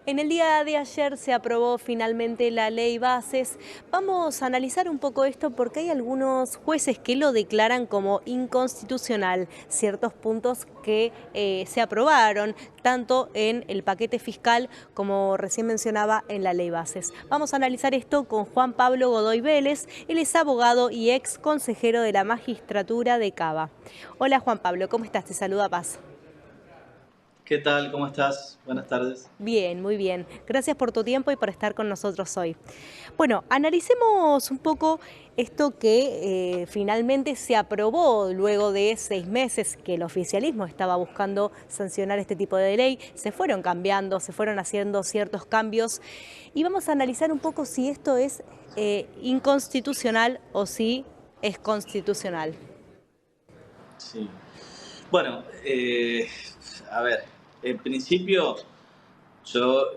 En el día de ayer se aprobó finalmente la ley bases. Vamos a analizar un poco esto porque hay algunos jueces que lo declaran como inconstitucional, ciertos puntos que se aprobaron, tanto en el paquete fiscal como recién mencionaba en la ley bases. Vamos a analizar esto con Juan Pablo Godoy Vélez, él es abogado y ex consejero de la magistratura de Cava. Hola Juan Pablo, ¿cómo estás? Te saluda Paz. ¿Qué tal? ¿Cómo estás? Buenas tardes. Bien, muy bien. Gracias por tu tiempo y por estar con nosotros hoy. Bueno, analicemos un poco esto que finalmente se aprobó luego de 6 meses que el oficialismo estaba buscando sancionar este tipo de ley. Se fueron cambiando, se fueron haciendo ciertos cambios y vamos a analizar un poco si esto es inconstitucional o si es constitucional. Sí. Bueno, a ver, en principio yo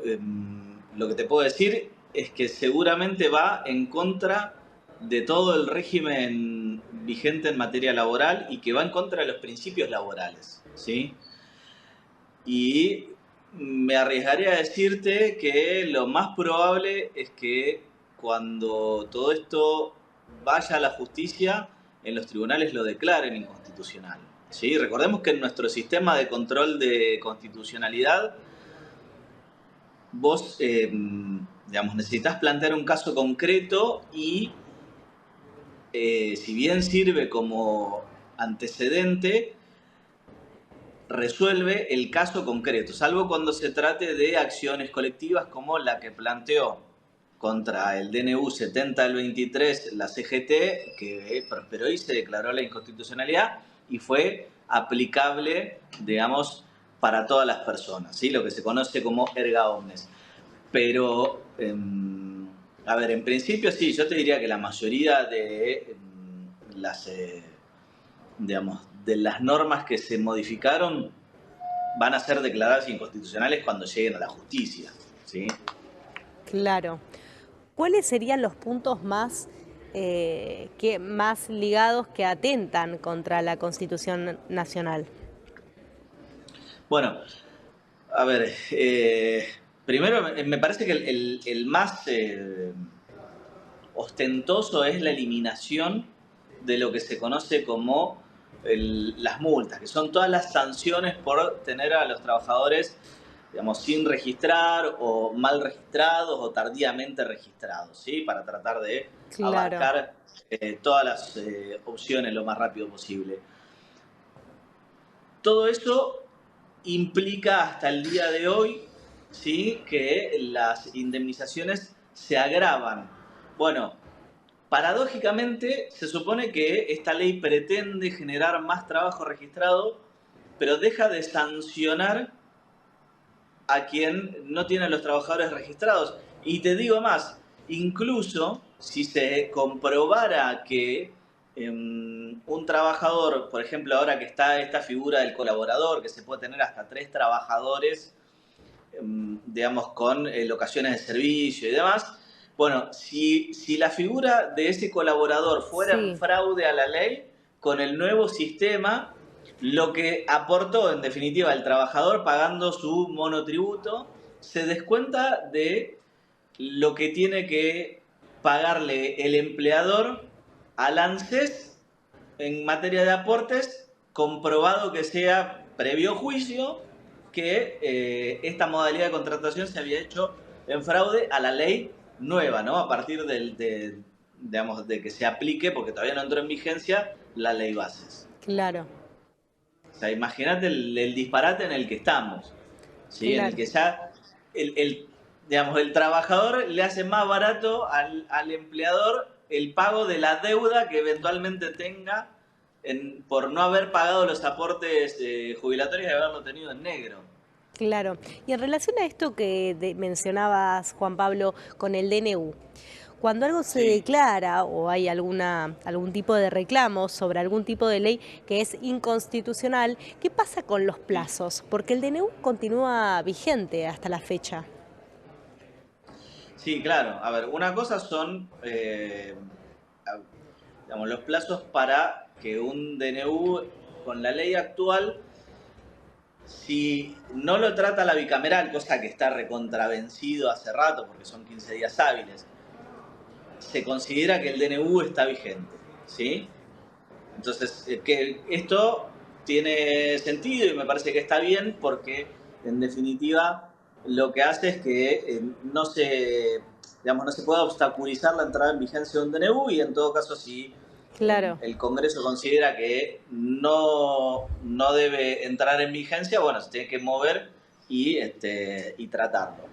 lo que te puedo decir es que seguramente va en contra de todo el régimen vigente en materia laboral y que va en contra de los principios laborales, ¿sí? Y me arriesgaría a decirte que lo más probable es que cuando todo esto vaya a la justicia, en los tribunales lo declaren inconstitucional. ¿Sí? Recordemos que en nuestro sistema de control de constitucionalidad, vos digamos, necesitas plantear un caso concreto y si bien sirve como antecedente, resuelve el caso concreto, salvo cuando se trate de acciones colectivas como la que planteó contra el DNU 70 del 23 la CGT, que prosperó y se declaró la inconstitucionalidad y fue aplicable, digamos, para todas las personas, ¿sí? Lo que se conoce como erga omnes. Pero, a ver, en principio sí, yo te diría que la mayoría de las, digamos, de las normas que se modificaron van a ser declaradas inconstitucionales cuando lleguen a la justicia, ¿sí? Claro. ¿Cuáles serían los puntos más ligados que atentan contra la Constitución Nacional? Bueno, a ver, primero me parece que el más ostentoso es la eliminación de lo que se conoce como las multas, que son todas las sanciones por tener a los trabajadores, digamos, sin registrar o mal registrados o tardíamente registrados, ¿sí? Para tratar de Claro, abarcar todas las opciones lo más rápido posible. Todo eso implica hasta el día de hoy, ¿sí? Que las indemnizaciones se agravan. Bueno, paradójicamente, se supone que esta ley pretende generar más trabajo registrado, pero deja de sancionar a quien no tiene a los trabajadores registrados. Y te digo más, incluso si se comprobara que un trabajador, por ejemplo, ahora que está esta figura del colaborador, que se puede tener hasta 3 trabajadores, digamos, con locaciones de servicio y demás. Bueno, si la figura de ese colaborador fuera un sí, fraude a la ley, con el nuevo sistema, lo que aportó en definitiva el trabajador pagando su monotributo, se descuenta de lo que tiene que pagarle el empleador al ANSES en materia de aportes, comprobado que sea previo juicio que esta modalidad de contratación se había hecho en fraude a la ley nueva, ¿no? A partir digamos, de que se aplique, porque todavía no entró en vigencia, la ley bases. claro, O sea, imagínate el disparate en el que estamos, ¿sí? En el claro. que ya digamos, el trabajador le hace más barato al empleador el pago de la deuda que eventualmente tenga por no haber pagado los aportes jubilatorios y haberlo tenido en negro. Claro. Y en relación a esto que mencionabas, Juan Pablo, con el DNU, cuando algo se Sí. declara o hay algún tipo de reclamo sobre algún tipo de ley que es inconstitucional, ¿qué pasa con los Sí. plazos? Porque el DNU continúa vigente hasta la fecha. Sí, claro. A ver, una cosa son, digamos, los plazos para que un DNU con la ley actual Si no lo trata la bicameral, cosa que está recontravencido hace rato porque son 15 días hábiles, se considera que el DNU está vigente, ¿sí? Entonces, que esto tiene sentido y me parece que está bien porque, en definitiva, lo que hace es que no se pueda obstaculizar la entrada en vigencia de un DNU y, en todo caso, si Claro. el Congreso considera que no debe entrar en vigencia, bueno, se tiene que mover y tratarlo.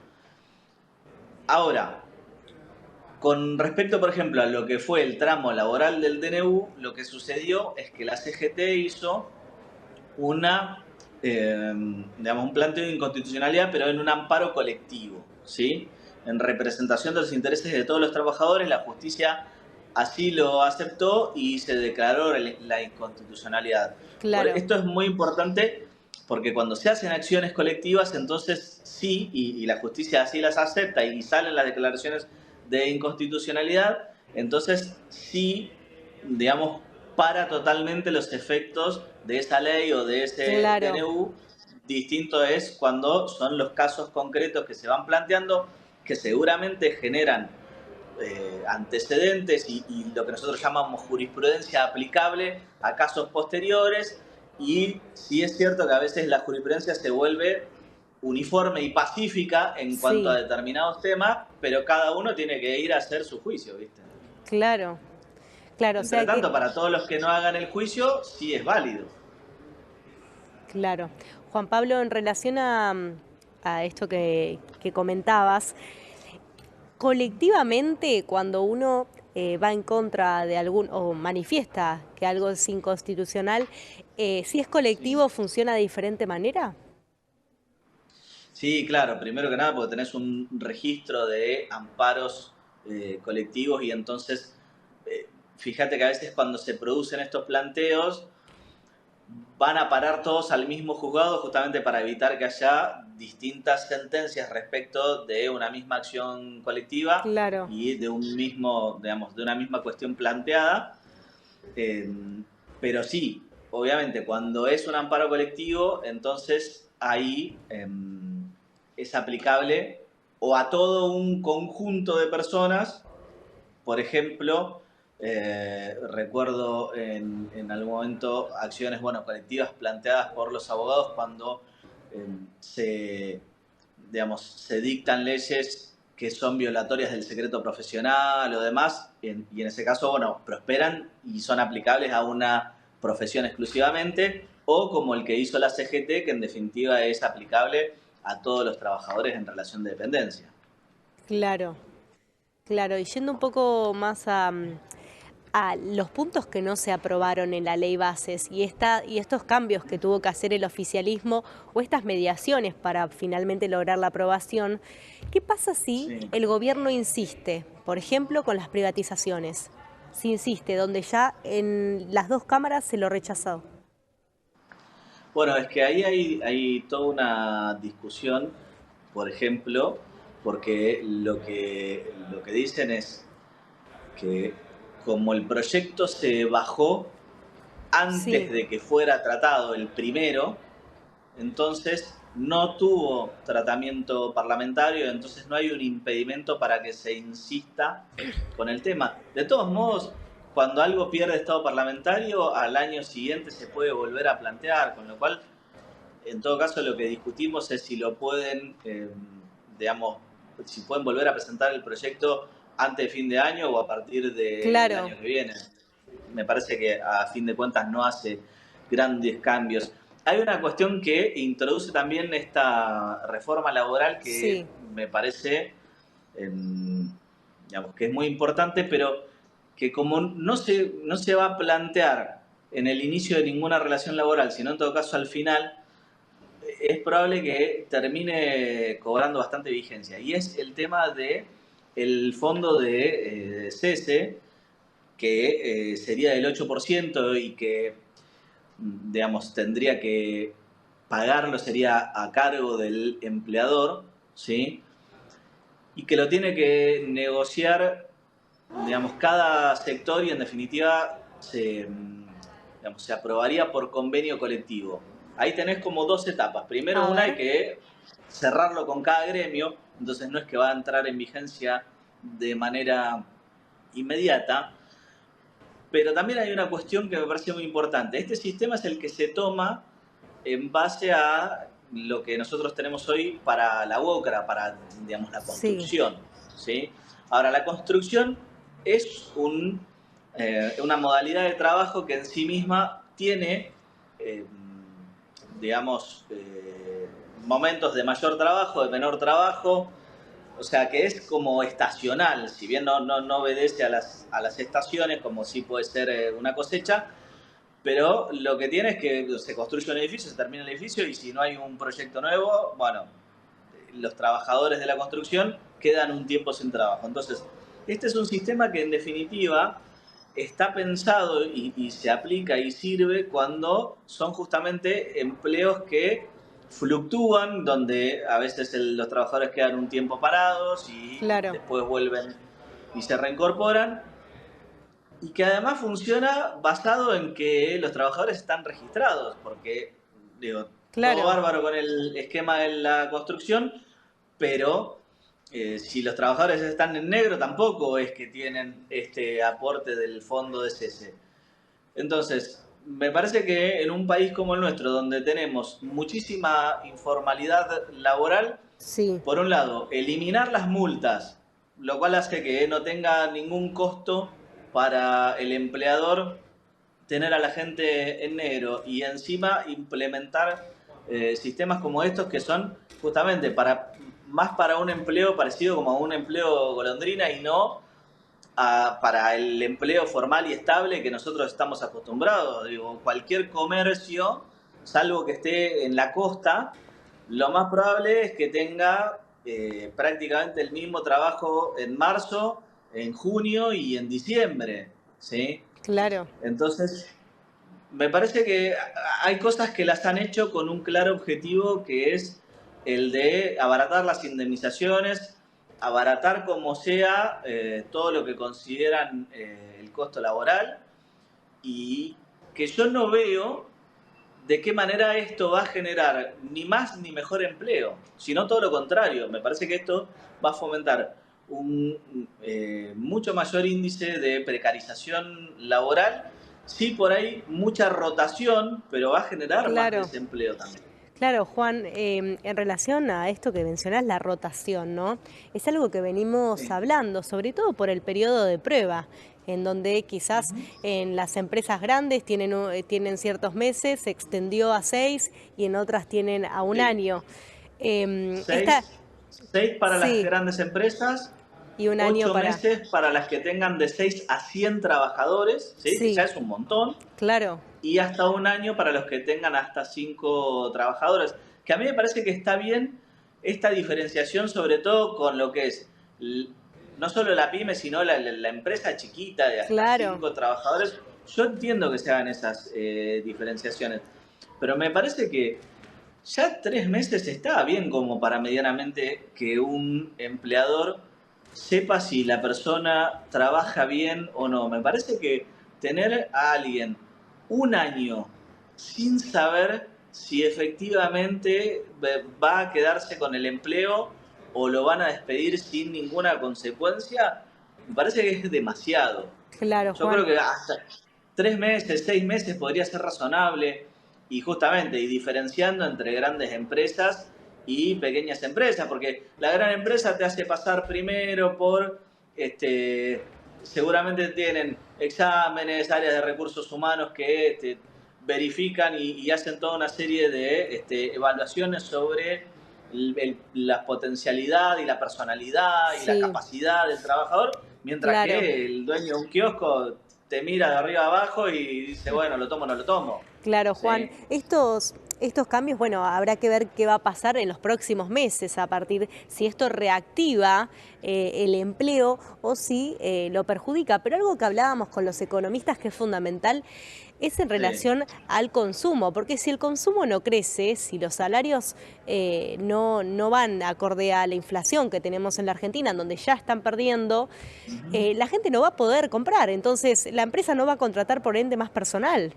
Ahora, con respecto, por ejemplo, a lo que fue el tramo laboral del DNU, lo que sucedió es que la CGT hizo un planteo de inconstitucionalidad, pero en un amparo colectivo, ¿sí? En representación de los intereses de todos los trabajadores, la justicia así lo aceptó y se declaró la inconstitucionalidad. Claro. Esto es muy importante porque cuando se hacen acciones colectivas, entonces sí, y la justicia así las acepta y salen las declaraciones de inconstitucionalidad, entonces sí, digamos, para totalmente los efectos de esa ley o de ese Claro. DNU. Distinto es cuando son los casos concretos que se van planteando, que seguramente generan antecedentes y lo que nosotros llamamos jurisprudencia aplicable a casos posteriores. Y sí es cierto que a veces la jurisprudencia se vuelve uniforme y pacífica en cuanto a Sí, determinados temas, pero cada uno tiene que ir a hacer su juicio, ¿viste? claro. Claro, o Entre sea que, tanto, para todos los que no hagan el juicio, sí es válido. claro. Juan Pablo, en relación a esto que comentabas, colectivamente, cuando uno va en contra de algún o manifiesta que algo es inconstitucional, si es Sí. colectivo, ¿funciona de diferente manera? Sí, claro, primero que nada porque tenés un registro de amparos colectivos y entonces fíjate que a veces cuando se producen estos planteos van a parar todos al mismo juzgado justamente para evitar que haya distintas sentencias respecto de una misma acción colectiva Claro, y de un mismo, digamos, de una misma cuestión planteada. Eh, pero sí, obviamente, cuando es un amparo colectivo, entonces ahí es aplicable o a todo un conjunto de personas. Por ejemplo, recuerdo en algún momento acciones colectivas planteadas por los abogados cuando eh, se, se dictan leyes que son violatorias del secreto profesional o demás, y en ese caso, prosperan y son aplicables a una profesión exclusivamente, o como el que hizo la CGT, que en definitiva es aplicable a todos los trabajadores en relación de dependencia. claro, claro. Y yendo un poco más a los puntos que no se aprobaron en la ley bases y estos cambios que tuvo que hacer el oficialismo o estas mediaciones para finalmente lograr la aprobación, ¿qué pasa si Sí. el gobierno insiste, por ejemplo, con las privatizaciones? Si insiste, donde ya en las dos cámaras se lo rechazó. Bueno, es que ahí hay toda una discusión, por ejemplo, porque lo que dicen es que como el proyecto se bajó antes Sí, de que fuera tratado el primero, entonces no tuvo tratamiento parlamentario, entonces no hay un impedimento para que se insista con el tema. De todos modos, cuando algo pierde estado parlamentario, al año siguiente se puede volver a plantear, con lo cual en todo caso, lo que discutimos es si lo pueden, digamos, si pueden volver a presentar el proyecto antes de fin de año o a partir del claro, año que viene. Me parece que a fin de cuentas no hace grandes cambios. Hay una cuestión que introduce también esta reforma laboral que sí, me parece, digamos, que es muy importante, pero que como no se va a plantear en el inicio de ninguna relación laboral, sino en todo caso al final, es probable que termine cobrando bastante vigencia. Y es el tema de el fondo de cese, que sería del 8% y que, digamos, tendría que pagarlo, sería a cargo del empleador, ¿sí? Y que lo tiene que negociar, digamos, cada sector y en definitiva digamos, se aprobaría por convenio colectivo. ahí tenés como dos etapas. Primero A una hay ver, que cerrarlo con cada gremio, entonces no es que va a entrar en vigencia de manera inmediata, pero también hay una cuestión que me parece muy importante. Este sistema es el que se toma en base a lo que nosotros tenemos hoy para la UOCRA, para, digamos, la sí, construcción, ¿sí? Ahora, la construcción es una modalidad de trabajo que en sí misma tiene, eh, digamos, momentos de mayor trabajo, de menor trabajo, o sea que es como estacional, si bien no obedece a las estaciones como sí puede ser una cosecha, pero lo que tiene es que se construye un edificio, se termina el edificio y si no hay un proyecto nuevo, bueno, los trabajadores de la construcción quedan un tiempo sin trabajo. Entonces, este es un sistema que en definitiva está pensado y se aplica y sirve cuando son justamente empleos que fluctúan, donde a veces los trabajadores quedan un tiempo parados y claro, después vuelven y se reincorporan, y que además funciona basado en que los trabajadores están registrados, porque, digo, todo claro. bárbaro con el esquema de la construcción, pero si los trabajadores están en negro tampoco es que tienen este aporte del fondo de cese. Entonces, me parece que en un país como el nuestro, donde tenemos muchísima informalidad laboral, Sí, por un lado, eliminar las multas, lo cual hace que no tenga ningún costo para el empleador tener a la gente en negro y encima implementar sistemas como estos que son justamente más para un empleo parecido como a un empleo golondrina y no para el empleo formal y estable que nosotros estamos acostumbrados. Digo, cualquier comercio, salvo que esté en la costa, lo más probable es que tenga prácticamente el mismo trabajo en marzo, en junio y en diciembre, ¿sí? claro. Entonces, me parece que hay cosas que las han hecho con un claro objetivo que es el de abaratar las indemnizaciones, abaratar como sea todo lo que consideran el costo laboral y que yo no veo de qué manera esto va a generar ni más ni mejor empleo, sino todo lo contrario. Me parece que esto va a fomentar un mucho mayor índice de precarización laboral, sí por ahí mucha rotación, pero va a generar más Claro. desempleo también. Claro, Juan, en relación a esto que mencionás, la rotación, ¿no? Es algo que venimos Sí. hablando, sobre todo por el periodo de prueba, en donde quizás Ujú. en las empresas grandes tienen ciertos meses, se extendió a 6 y en otras tienen a un Sí. año. Esta, Seis, seis para las sí, grandes empresas, y un año 8 para... meses para las que tengan de 6 a 100 trabajadores, ¿sí? Que ya Sí, es un montón, claro, y hasta un año para los que tengan hasta 5 trabajadores. Que a mí me parece que está bien esta diferenciación, sobre todo con lo que es no solo la pyme, sino la empresa chiquita de hasta claro. 5 trabajadores. Yo entiendo que se hagan esas diferenciaciones, pero me parece que ya 3 meses está bien como para medianamente que un empleador sepa si la persona trabaja bien o no. Me parece que tener a alguien un año sin saber si efectivamente va a quedarse con el empleo o lo van a despedir sin ninguna consecuencia, me parece que es demasiado. Claro, Yo creo Juan. que hasta 3 meses, 6 meses podría ser razonable y justamente y diferenciando entre grandes empresas y pequeñas empresas, porque la gran empresa te hace pasar primero por, seguramente tienen exámenes, áreas de recursos humanos que te verifican y hacen toda una serie de evaluaciones sobre la potencialidad y la personalidad y la Sí, capacidad del trabajador, mientras claro. que el dueño de un kiosco te mira de arriba abajo y dice, bueno, lo tomo o no lo tomo. Claro, Juan. ¿Sí? Estos cambios, bueno, habrá que ver qué va a pasar en los próximos meses a partir si esto reactiva el empleo o si lo perjudica. Pero algo que hablábamos con los economistas que es fundamental es en Sí. relación al consumo, porque si el consumo no crece, si los salarios no van acorde a la inflación que tenemos en la Argentina, en donde ya están perdiendo, Ujú. la gente no va a poder comprar, entonces la empresa no va a contratar por ende más personal.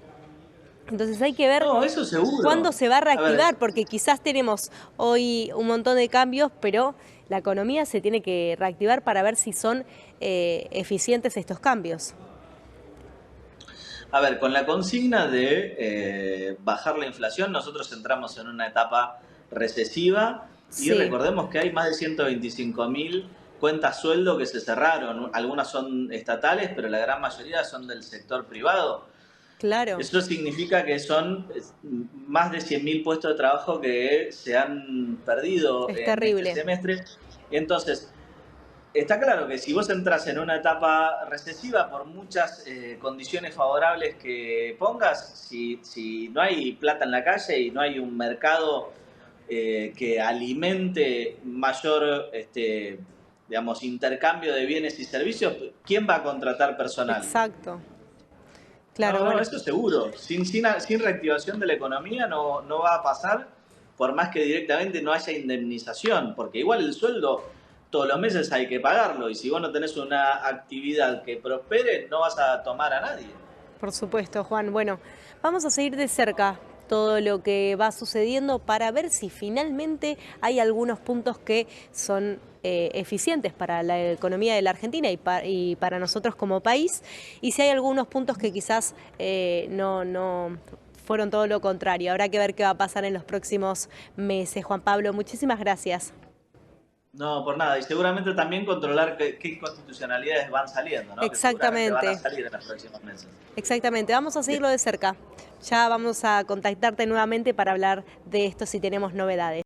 Entonces hay que ver No, eso seguro. cuándo se va a A ver, reactivar, porque quizás tenemos hoy un montón de cambios, pero la economía se tiene que reactivar para ver si son eficientes estos cambios. a ver, con la consigna de bajar la inflación, nosotros entramos en una etapa recesiva y Sí, recordemos que hay más de 125.000 cuentas sueldo que se cerraron. Algunas son estatales, pero la gran mayoría son del sector privado. claro, Eso significa que son más de 100.000 puestos de trabajo que se han perdido es en este terrible. semestre. Entonces, está claro que si vos entras en una etapa recesiva, por muchas condiciones favorables que pongas, si no hay plata en la calle y no hay un mercado que alimente mayor, digamos, intercambio de bienes y servicios, ¿quién va a contratar personal? Exacto. No, Claro, no, bueno, eso seguro. Sin reactivación de la economía no va a pasar, por más que directamente no haya indemnización, porque igual el sueldo todos los meses hay que pagarlo y si vos no tenés una actividad que prospere, no vas a tomar a nadie. por supuesto, Juan. Bueno, vamos a seguir de cerca todo lo que va sucediendo para ver si finalmente hay algunos puntos que son eficientes para la economía de la Argentina y para nosotros como país, y si hay algunos puntos que quizás no fueron todo lo contrario. Habrá que ver qué va a pasar en los próximos meses. Juan Pablo, muchísimas gracias. No, por nada. Y seguramente también controlar qué inconstitucionalidades van saliendo, ¿no? Que seguramente van a Exactamente. salir en los próximos meses. Exactamente, vamos a seguirlo de cerca. Ya vamos a contactarte nuevamente para hablar de esto si tenemos novedades.